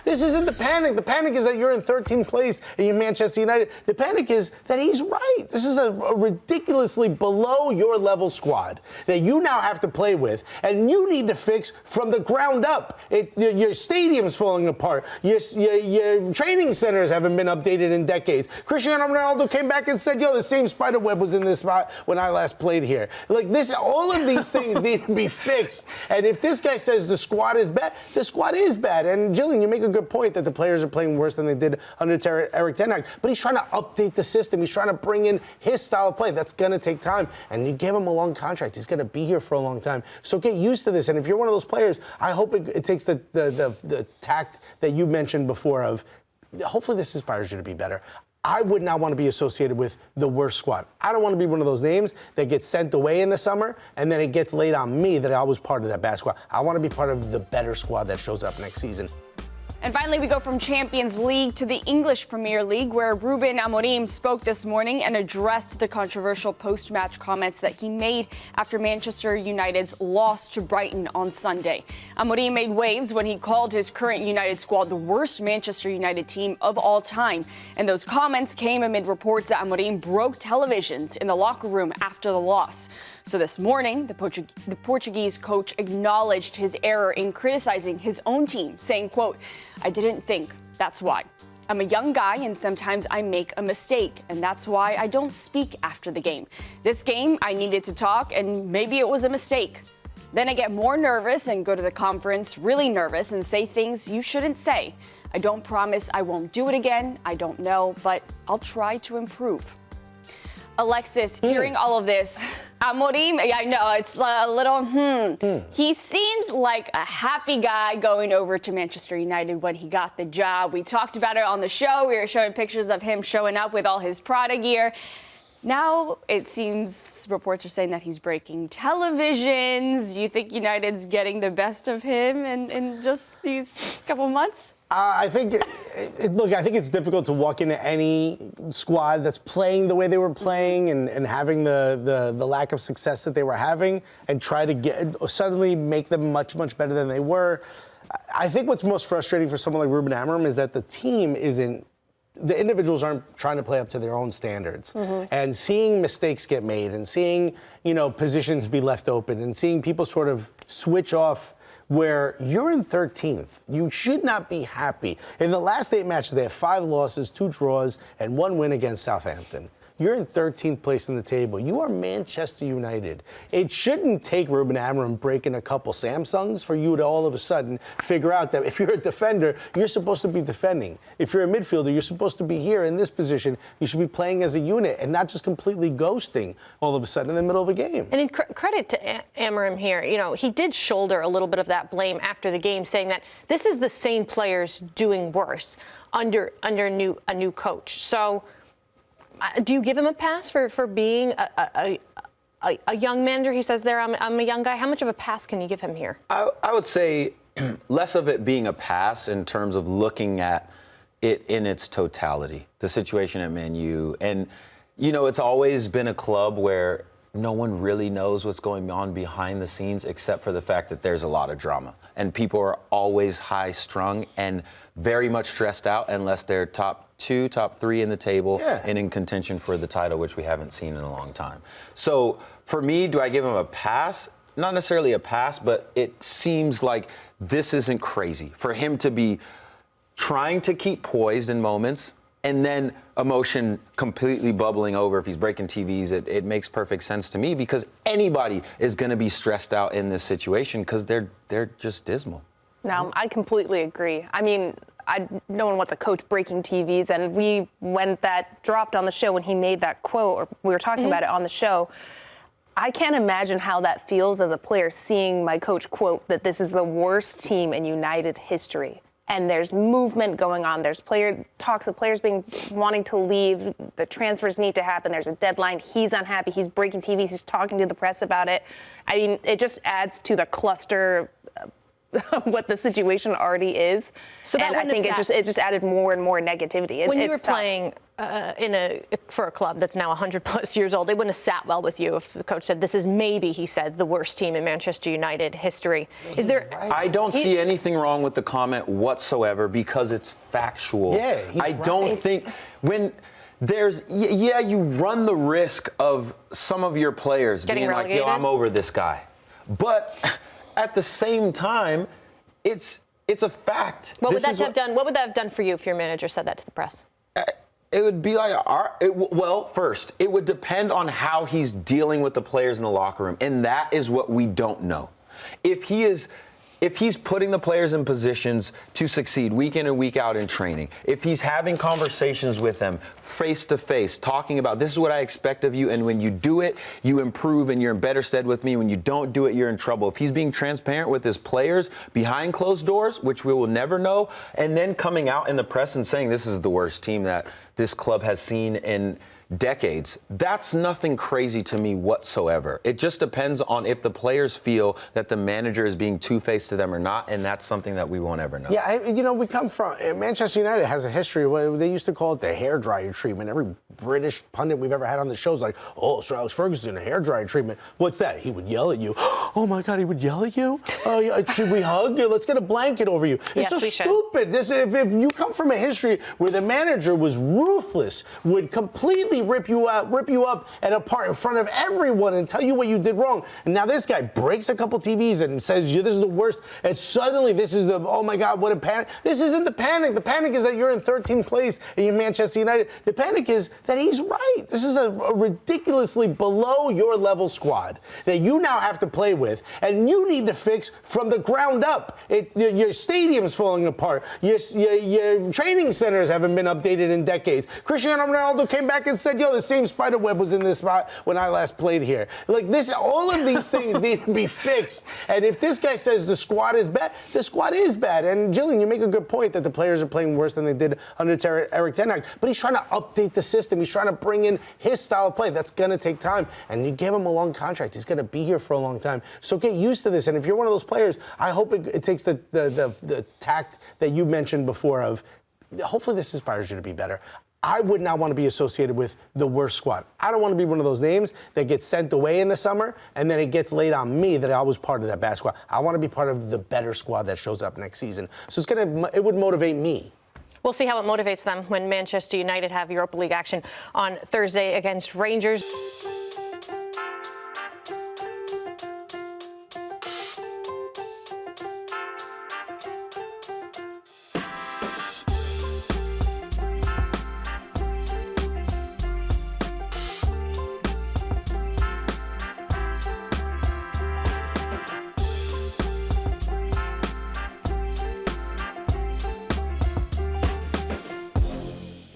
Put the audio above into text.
This isn't the panic. The panic is that you're in 13th place and you're Manchester United. The panic is that he's right. This is a ridiculously below your level squad that you now have to play with, and you need to fix from the ground up. Your stadium's falling apart. Your training centers haven't been updated in decades. Cristiano Ronaldo came back and said, the same spider web was in this spot when I last played here. Like this, all of these things need to be fixed. And if this guy says the squad is bad, the squad is bad. And Jillian, you make a good point that the players are playing worse than they did under Eric Ten Hag. But he's trying to update the system. He's trying to bring in his style of play. That's going to take time. And you give him a long contract. He's going to be here for a long time. So get used to this. And if you're one of those players, I hope it takes the tact that you mentioned before of, hopefully this inspires you to be better. I would not want to be associated with the worst squad. I don't want to be one of those names that gets sent away in the summer and then it gets laid on me that I was part of that bad squad. I want to be part of the better squad that shows up next season. And finally, we go from Champions League to the English Premier League, where Ruben Amorim spoke this morning and addressed the controversial post-match comments that he made after Manchester United's loss to Brighton on Sunday. Amorim made waves when he called his current United squad the worst Manchester United team of all time. And those comments came amid reports that Amorim broke televisions in the locker room after the loss. So this morning, the Portuguese coach acknowledged his error in criticizing his own team, saying, quote, "I didn't think, that's why. I'm a young guy and sometimes I make a mistake, and that's why I don't speak after the game. This game, I needed to talk, and maybe it was a mistake. Then I get more nervous and go to the conference really nervous and say things you shouldn't say. I don't promise I won't do it again. I don't know, but I'll try to improve." Alexis, hearing all of this, Amorim, I know, it's a little, He seems like a happy guy going over to Manchester United when he got the job. We talked about it on the show. We were showing pictures of him showing up with all his Prada gear. Now it seems reports are saying that he's breaking televisions. Do you think United's getting the best of him in just these couple months? I think, I think it's difficult to walk into any squad that's playing the way they were playing and having the lack of success that they were having and try to suddenly make them much, much better than they were. I think what's most frustrating for someone like Ruben Amorim is that the team the individuals aren't trying to play up to their own standards. And seeing mistakes get made and seeing, positions be left open and seeing people sort of switch off where you're in 13th. You should not be happy. In the last 8 matches, they have 5 losses, 2 draws, and 1 win against Southampton. You're in 13th place in the table. You are Manchester United. It shouldn't take Ruben Amorim breaking a couple Samsungs for you to all of a sudden figure out that if you're a defender, you're supposed to be defending. If you're a midfielder, you're supposed to be here in this position. You should be playing as a unit and not just completely ghosting all of a sudden in the middle of a game. And in credit to Amorim here, he did shoulder a little bit of that blame after the game, saying that this is the same players doing worse under a new coach. So do you give him a pass for being a young manager? He says there, I'm a young guy. How much of a pass can you give him here? I would say less of it being a pass in terms of looking at it in its totality, the situation at Man U. And, it's always been a club where no one really knows what's going on behind the scenes except for the fact that there's a lot of drama. And people are always high-strung and very much stressed out unless they're top 2, top 3 in the table and in contention for the title, which we haven't seen in a long time. So for me, do I give him a pass? Not necessarily a pass, but it seems like this isn't crazy. For him to be trying to keep poised in moments and then emotion completely bubbling over if he's breaking TVs, it makes perfect sense to me because anybody is going to be stressed out in this situation because they're just dismal. No, I completely agree. I mean, no one wants a coach breaking TVs, and when that dropped on the show, when he made that quote, or we were talking about it on the show, I can't imagine how that feels as a player seeing my coach quote that this is the worst team in United history. And there's movement going on. There's talks of players wanting to leave. The transfers need to happen. There's a deadline. He's unhappy. He's breaking TVs. He's talking to the press about it. I mean, it just adds to the cluster what the situation already is. So and I think it just added more and more negativity. When you were playing for a club that's now 100+ years old. It wouldn't have sat well with you if the coach said this is maybe, he said, the worst team in Manchester United history. Is there? I don't see anything wrong with the comment whatsoever because it's factual. Yeah, I don't think when there's you run the risk of some of your players Getting being relegated? like, yo, I'm over this guy. But at the same time, it's a fact. What would that have done for you if your manager said that to the press? It would be like, first, it would depend on how he's dealing with the players in the locker room, and that is what we don't know. If he's putting the players in positions to succeed week in and week out in training, if he's having conversations with them face to face, talking about this is what I expect of you, and when you do it, you improve and you're in better stead with me. When you don't do it, you're in trouble. If he's being transparent with his players behind closed doors, which we will never know, and then coming out in the press and saying this is the worst team that this club has seen in decades, that's nothing crazy to me whatsoever. It just depends on if the players feel that the manager is being two-faced to them or not, and that's something that we won't ever know. Yeah, we come from Manchester United has a history. They used to call it the hairdryer treatment. Every British pundit we've ever had on the show is like, "Oh, Sir Alex Ferguson, a hairdryer treatment." What's that? He would yell at you. Oh my God, he would yell at you. Oh, yeah, should we hug? Let's get a blanket over you. It's Yes, so we should. stupid. If you come from a history where the manager was ruthless, would completely rip you up and apart in front of everyone and tell you what you did wrong. And now this guy breaks a couple TVs and says, this is the worst. And suddenly this is oh my God, what a panic. This isn't the panic. The panic is that you're in 13th place and you're Manchester United. The panic is that he's right. This is a ridiculously below your level squad that you now have to play with, and you need to fix from the ground up. Your stadium's falling apart. Your training centers haven't been updated in decades. Cristiano Ronaldo came back and said, the same spider web was in this spot when I last played here. Like this, all of these things need to be fixed. And if this guy says the squad is bad, the squad is bad. And Jillian, you make a good point that the players are playing worse than they did under Eric Ten Hag. But he's trying to update the system. He's trying to bring in his style of play. That's going to take time. And you give him a long contract. He's going to be here for a long time. So get used to this. And if you're one of those players, I hope it takes the tact that you mentioned before of, hopefully this inspires you to be better. I would not want to be associated with the worst squad. I don't want to be one of those names that gets sent away in the summer and then it gets laid on me that I was part of that bad squad. I want to be part of the better squad that shows up next season. So it would motivate me. We'll see how it motivates them when Manchester United have Europa League action on Thursday against Rangers.